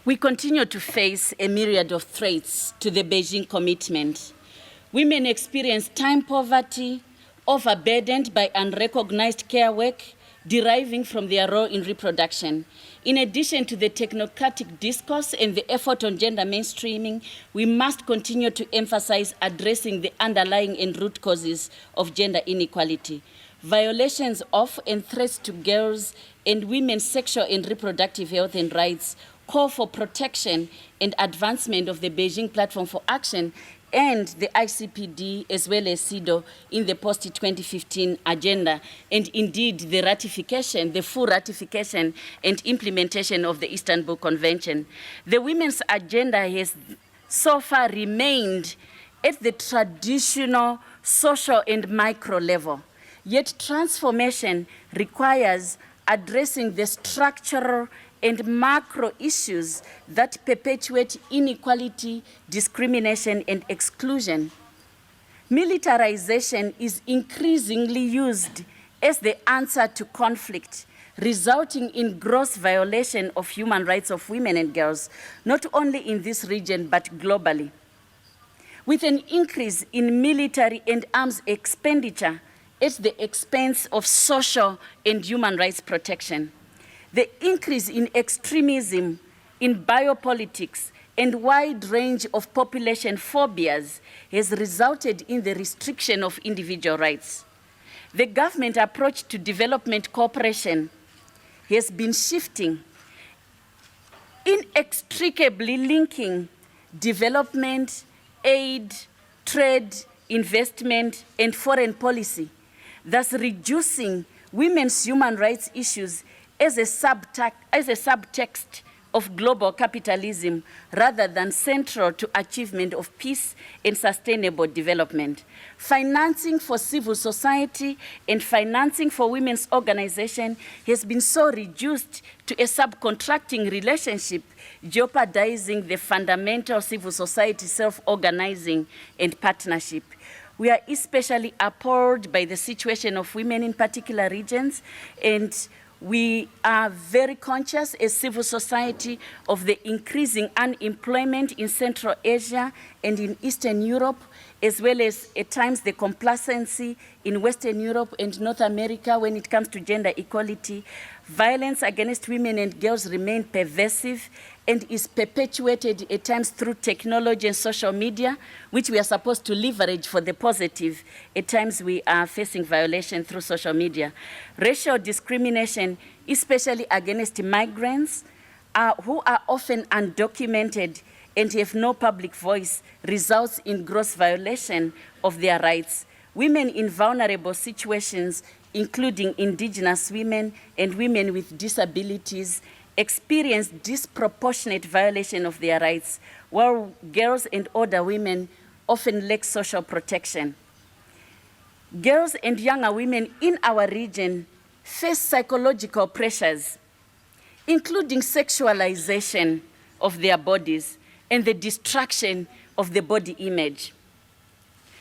We continue to face a myriad of threats to the Beijing commitment. Women experience time poverty, overburdened by unrecognized care work deriving from their role in reproduction. In addition to the technocratic discourse and the effort on gender mainstreaming, we must continue to emphasize addressing the underlying and root causes of gender inequality. Violations of and threats to girls' and women's sexual and reproductive health and rights call for protection and advancement of the Beijing Platform for Action and the ICPD as well as CEDAW in the post-2015 agenda, and indeed the full ratification and implementation of the Istanbul Convention. The women's agenda has so far remained at the traditional social and micro level, yet transformation requires addressing the structural and macro issues that perpetuate inequality, discrimination, and exclusion. Militarization is increasingly used as the answer to conflict, resulting in gross violation of human rights of women and girls, not only in this region, but globally. With an increase in military and arms expenditure at the expense of social and human rights protection, the increase in extremism, in biopolitics, and wide range of population phobias has resulted in the restriction of individual rights. The government approach to development cooperation has been shifting, inextricably linking development, aid, trade, investment, and foreign policy, thus reducing women's human rights issues as a subtext of global capitalism rather than central to achievement of peace and sustainable development. Financing for civil society and financing for women's organization has been so reduced to a subcontracting relationship, jeopardizing the fundamental civil society self-organizing and partnership. We are especially appalled by the situation of women in particular regions, and we are very conscious as civil society of the increasing unemployment in Central Asia and in Eastern Europe, as well as at times the complacency in Western Europe and North America when it comes to gender equality. Violence against women and girls remain pervasive and is perpetuated at times through technology and social media, which we are supposed to leverage for the positive. At times we are facing violation through social media. Racial discrimination, especially against migrants, who are often undocumented and have no public voice, results in gross violation of their rights. Women in vulnerable situations, including indigenous women and women with disabilities, experience disproportionate violation of their rights, while girls and older women often lack social protection. Girls and younger women in our region face psychological pressures, including sexualization of their bodies and the destruction of the body image.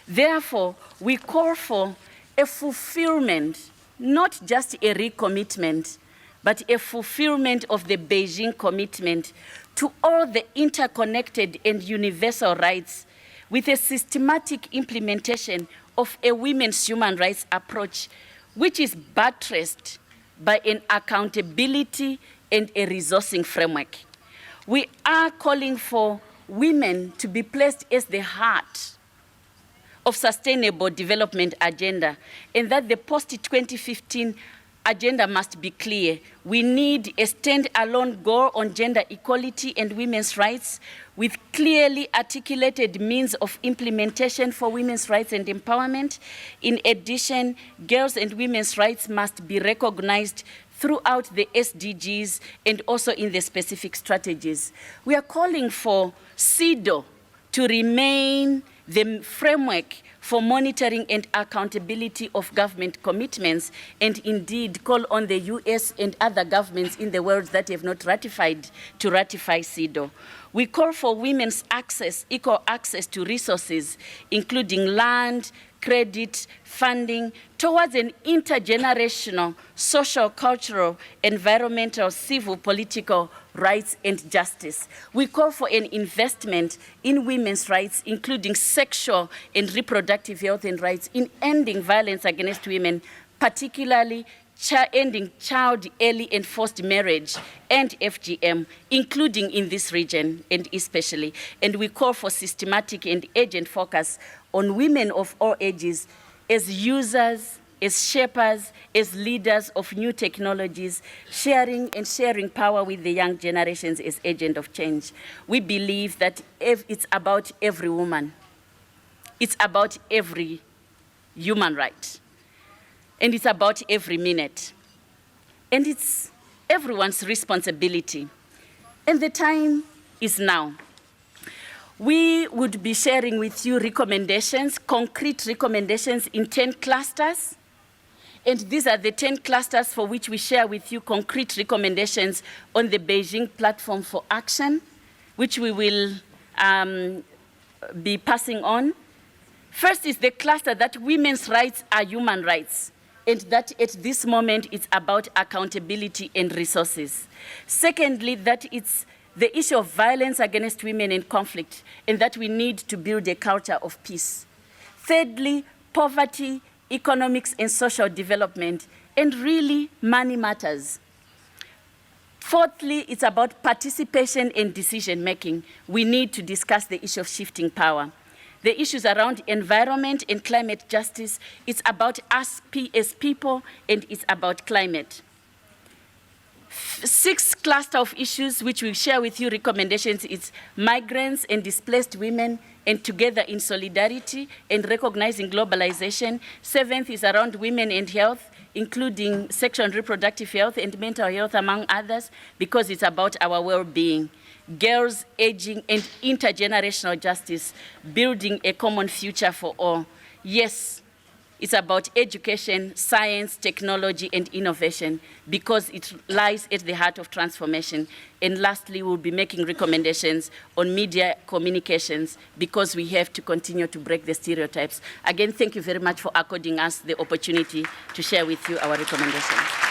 Therefore, we call for a fulfillment, not just a recommitment, but a fulfillment of the Beijing commitment to all the interconnected and universal rights, with a systematic implementation of a women's human rights approach, which is buttressed by an accountability and a resourcing framework. We are calling for women to be placed as the heart of sustainable development agenda, and that the post-2015 agenda must be clear. We need a stand-alone goal on gender equality and women's rights with clearly articulated means of implementation for women's rights and empowerment. In addition, girls' and women's rights must be recognized throughout the SDGs and also in the specific strategies. We are calling for CEDAW to remain the framework for monitoring and accountability of government commitments, and indeed call on the US and other governments in the world that have not ratified to ratify CEDAW. We call for women's access, equal access to resources, including land, credit, funding towards an intergenerational social, cultural, environmental, civil, political rights and justice. We call for an investment in women's rights, including sexual and reproductive health and rights, in ending violence against women, particularly ending child, early and forced marriage, and FGM, including in this region and especially. And we call for systematic and urgent focus on women of all ages as users, as shapers, as leaders of new technologies, sharing power with the young generations as agent of change. We believe that it's about every woman. It's about every human right. And it's about every minute. And it's everyone's responsibility. And the time is now. We would be sharing with you recommendations, concrete recommendations in 10 clusters. And these are the 10 clusters for which we share with you concrete recommendations on the Beijing platform for action, which we will be passing on. First is the cluster that women's rights are human rights, and that at this moment it's about accountability and resources. Secondly, that it's the issue of violence against women in conflict, and that we need to build a culture of peace. Thirdly, poverty, economics and social development, and really money matters. Fourthly, it's about participation and decision making. We need to discuss the issue of shifting power. The issues around environment and climate justice, it's about us as people, and it's about climate. Sixth cluster of issues which we share with you recommendations is migrants and displaced women, and together in solidarity and recognizing globalization. Seventh is around women and health, including sexual and reproductive health and mental health, among others, because it's about our well-being. Girls, aging, and intergenerational justice, building a common future for all. Yes, it's about education, science, technology, and innovation, because it lies at the heart of transformation. And lastly, we'll be making recommendations on media communications, because we have to continue to break the stereotypes. Again, thank you very much for according us the opportunity to share with you our recommendations.